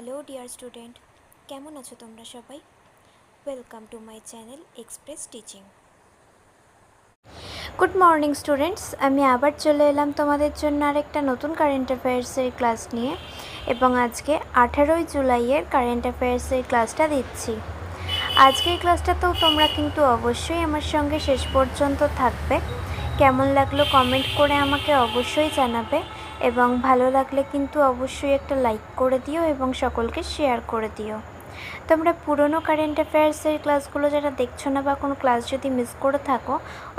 Hello dear student, কেমন আছো তোমরা সবাই? Welcome to my channel express teaching. Good morning students, আমি আবার চলে এলাম তোমাদের জন্য আরেকটা নতুন কারেন্ট অ্যাফেয়ার্সের ক্লাস নিয়ে, এবং আজকে 18ই জুলাইয়ের কারেন্ট অ্যাফেয়ার্সের ক্লাসটা দিচ্ছি। আজকের ক্লাসটাতেও তোমরা কিন্তু অবশ্যই আমার সঙ্গে শেষ পর্যন্ত থাকবে। কেমন লাগলো কমেন্ট করে আমাকে অবশ্যই জানাবে, এবং ভালো লাগলে কিন্তু অবশ্যই একটা লাইক করে দিও এবং সকলকে শেয়ার করে দিও। তোমরা পুরনো কারেন্ট অ্যাফেয়ার্সের ক্লাসগুলো যারা দেখছো না বা কোনো ক্লাস যদি মিস করে থাকো,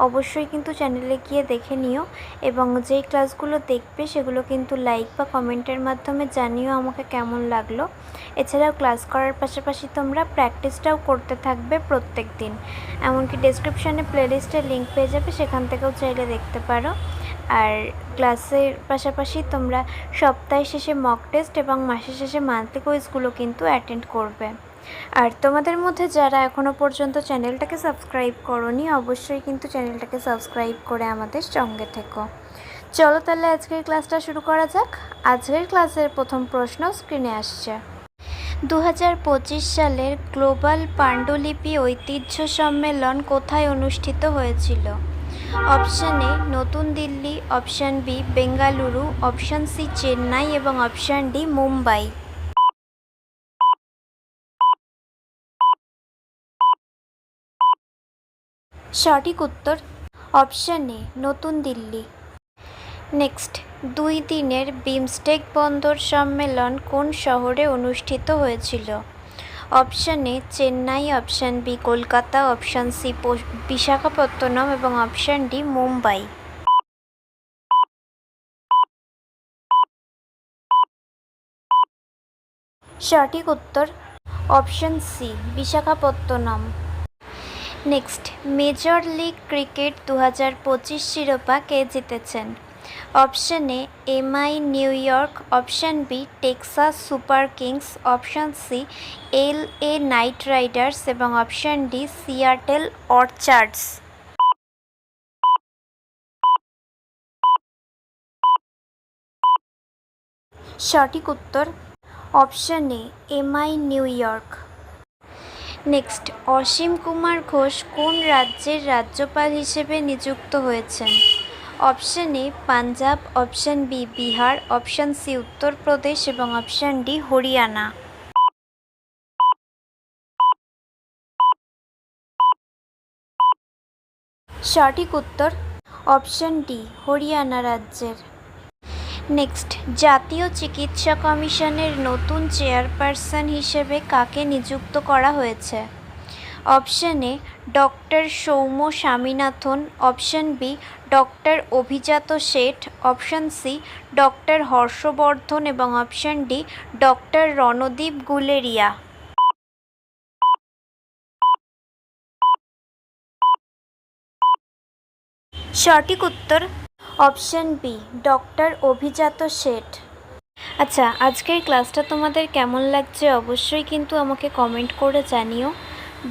অবশ্যই কিন্তু চ্যানেলে গিয়ে দেখে নিও, এবং যেই ক্লাসগুলো দেখবে সেগুলো কিন্তু লাইক বা কমেন্টের মাধ্যমে জানিও আমাকে কেমন লাগলো। এছাড়াও ক্লাস করার পাশাপাশি তোমরা প্র্যাকটিসটাও করতে থাকবে প্রত্যেক দিন। এমনকি ডেসক্রিপশানে প্লেলিস্টের লিঙ্ক পেয়ে যাবে, সেখান থেকেও চাইলে দেখতে পারো। আর ক্লাসের পাশাপাশি তোমরা সপ্তাহ শেষে মক টেস্ট এবং মাসের শেষে মান্থলি কুইজগুলো কিন্তু অ্যাটেন্ড করবে। আর তোমাদের মধ্যে যারা এখনও পর্যন্ত চ্যানেলটাকে সাবস্ক্রাইব করোনি, অবশ্যই কিন্তু চ্যানেলটাকে সাবস্ক্রাইব করে আমাদের সঙ্গে থেকো। চলো তাহলে আজকের ক্লাসটা শুরু করা যাক। আজকের ক্লাসের প্রথম প্রশ্ন স্ক্রিনে আসছে। 2025 সালের গ্লোবাল পাণ্ডুলিপি ঐতিহ্য সম্মেলন কোথায় অনুষ্ঠিত হয়েছিল? অপশান এ নতুন Delhi, option B Bengaluru, option C Chennai এবং অপশান ডি মুম্বাই। সঠিক উত্তর অপশান এ নতুন দিল্লি। নেক্সট, 2 দিনের বিমস্টেক বন্দর সম্মেলন কোন শহরে অনুষ্ঠিত হয়েছিল? Option A Chennai, option B Kolkata, option C Visakhapatnam এবং অপশান ডি মুম্বাই। সঠিক উত্তর option C Visakhapatnam. Next, major league cricket 2025 শিরোপা কে জিতেছেন? Option A MI New York, option B Texas Super Kings, option C LA Knight Riders এবং অপশান ডি সিয়াটেল অর্চার্ডস। সঠিক উত্তর option A MI New York. Next, Asim Kumar Ghosh কোন রাজ্যের রাজ্যপাল হিসেবে নিযুক্ত হয়েছেন? Option A Punjab, option B Bihar, option C Uttar Pradesh এবং অপশান ডি হরিয়ানা। সঠিক উত্তর অপশান ডি হরিয়ানা রাজ্যের। নেক্সট, জাতীয় চিকিৎসা কমিশনের নতুন চেয়ারপারসন হিসেবে কাকে নিযুক্ত করা হয়েছে? Option A doctor Soumya Swaminathan, option B doctor Abhijat Seth, option C doctor Harshvardhan এবং option D doctor Randeep Guleria. সঠিক উত্তর option B doctor Abhijat Seth. আচ্ছা, আজকের ক্লাসটা তোমাদের কেমন লাগছে অবশ্যই কিন্তু আমাকে কমেন্ট করে জানিও।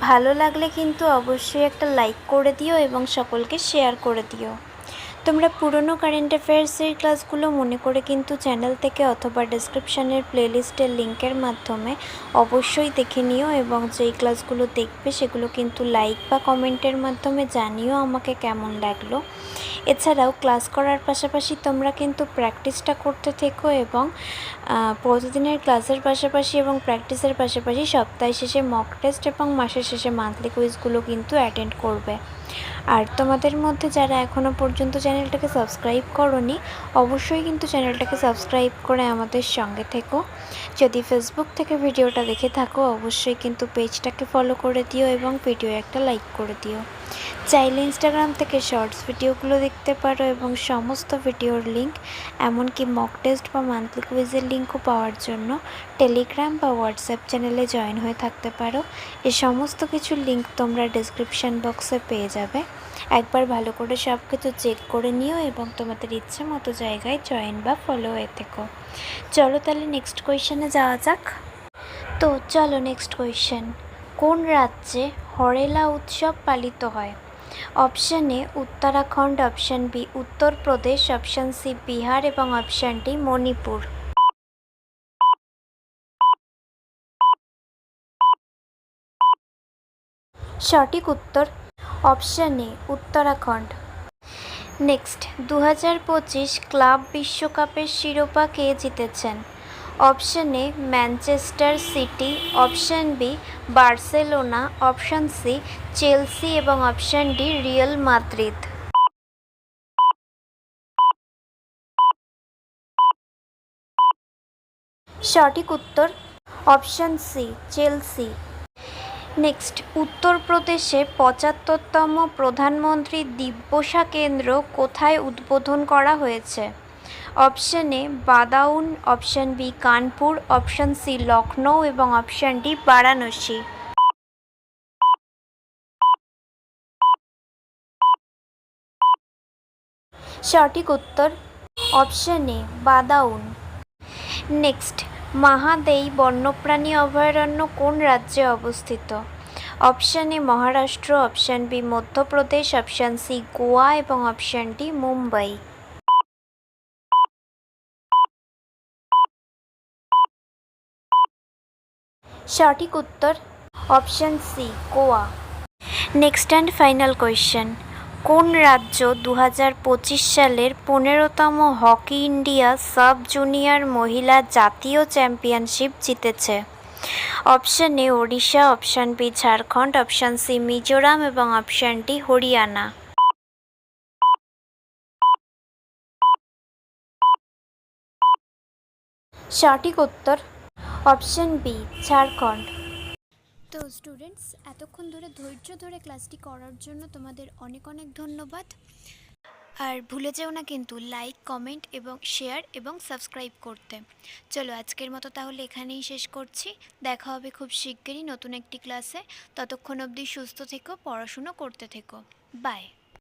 ভালো লাগলে কিন্তু অবশ্যই একটা লাইক করে দিও এবং সকলকে শেয়ার করে দিও। তোমরা পুরনো কারেন্ট অ্যাফেয়ার্সের ক্লাসগুলো মনে করে কিন্তু চ্যানেল থেকে অথবা ডেসক্রিপশানের প্লেলিস্টের লিঙ্কের মাধ্যমে অবশ্যই দেখে নিও, এবং যেই ক্লাসগুলো দেখবে সেগুলো কিন্তু লাইক বা কমেন্টের মাধ্যমে জানিও আমাকে কেমন লাগলো। এছাড়াও ক্লাস করার পাশাপাশি তোমরা কিন্তু প্র্যাকটিসটা করতে থেকো, এবং প্রতিদিনের ক্লাসের পাশাপাশি এবং প্র্যাকটিসের পাশাপাশি সপ্তাহ শেষে মক টেস্ট এবং মাসের শেষে মান্থলি কুইজগুলো কিন্তু অ্যাটেন্ড করবে। আর তোমাদের মধ্যে যারা এখনও পর্যন্ত চ্যানেলটাকে সাবস্ক্রাইব করোনি, অবশ্যই কিন্তু চ্যানেলটাকে সাবস্ক্রাইব করে আমাদের সঙ্গে থেকো। যদি ফেসবুক থেকে ভিডিওটা দেখে থাকো, অবশ্যই কিন্তু পেজটাকে ফলো করে দিও এবং ভিডিও একটা লাইক করে দিও। চাইলে ইনস্টাগ্রাম থেকে শর্টস ভিডিওগুলো দেখতে পারো, এবং সমস্ত ভিডিওর লিঙ্ক, এমনকি মক টেস্ট বা মান্থলি কুইজের লিঙ্কও পাওয়ার জন্য টেলিগ্রাম বা হোয়াটসঅ্যাপ চ্যানেলে জয়েন হয়ে থাকতে পারো। এই সমস্ত কিছুর লিঙ্ক তোমরা ডেসক্রিপশান বক্সে পেয়ে যাবে। একবার ভালো করে সব কিছু চেক করে নিও এবং তোমাদের ইচ্ছে মতো জায়গায় জয়েন বা ফলো হয়ে থেকো। চলো তাহলে নেক্সট কোয়েশ্চেনে যাওয়া যাক। তো চলো নেক্সট কোয়েশ্চেন, কোন রাজ্যে হরেলা উৎসব পালিত হয়? Option A Uttarakhand, option B Uttar Pradesh, option C Bihar এবং অপশান ডি মণিপুর। সঠিক উত্তর option A Uttarakhand. Next 2025 club বিশ্বকাপের শিরোপা কে জিতেছেন? Option A Manchester City, option B Barcelona, option C Chelsea এবং অপশন ডি রিয়াল মাদ্রিদ। সঠিক উত্তর অপশন সি চেলসি। নেক্সট উত্তরপ্রদেশে 75তম প্রধানমন্ত্রী দিব্যসা কেন্দ্র কোথায় উদ্বোধন করা হয়েছে? Option A Badaun, option B Kanpur, option C Lucknow এবং অপশন ডি বারাণসী। সঠিক উত্তর অপশন এ বাদাউন। নেক্সট মাহাদেই বন্যপ্রাণী অভয়ারণ্য কোন রাজ্যে অবস্থিত? Option A Maharashtra, option B Madhya Pradesh, option C Goa এবং অপশন ডি মুম্বাই। সঠিক উত্তর option C Goa. Next and final question, কোন রাজ্য 2025 সালের 15তম হকি ইন্ডিয়া সাব জুনিয়র মহিলা জাতীয় চ্যাম্পিয়নশিপ জিতেছে? Option A Odisha, option B Jharkhand, option C Mizoram এবং অপশন ডি হরিয়ানা। সঠিক উত্তর অপশন বি ঝাড়খণ্ড। তো স্টুডেন্টস, এতক্ষণ ধরে ধৈর্য ধরে ক্লাসটি করার জন্য তোমাদের অনেক অনেক ধন্যবাদ। আর ভুলে যেও না কিন্তু লাইক, কমেন্ট এবং শেয়ার এবং সাবস্ক্রাইব করতে। চলো আজকের মতো তাহলে এখানেই শেষ করছি। দেখা হবে খুব শিগগিরই নতুন একটি ক্লাসে। ততক্ষণ অবধি সুস্থ থেকো, পড়াশুনো করতে থেকো। বাই।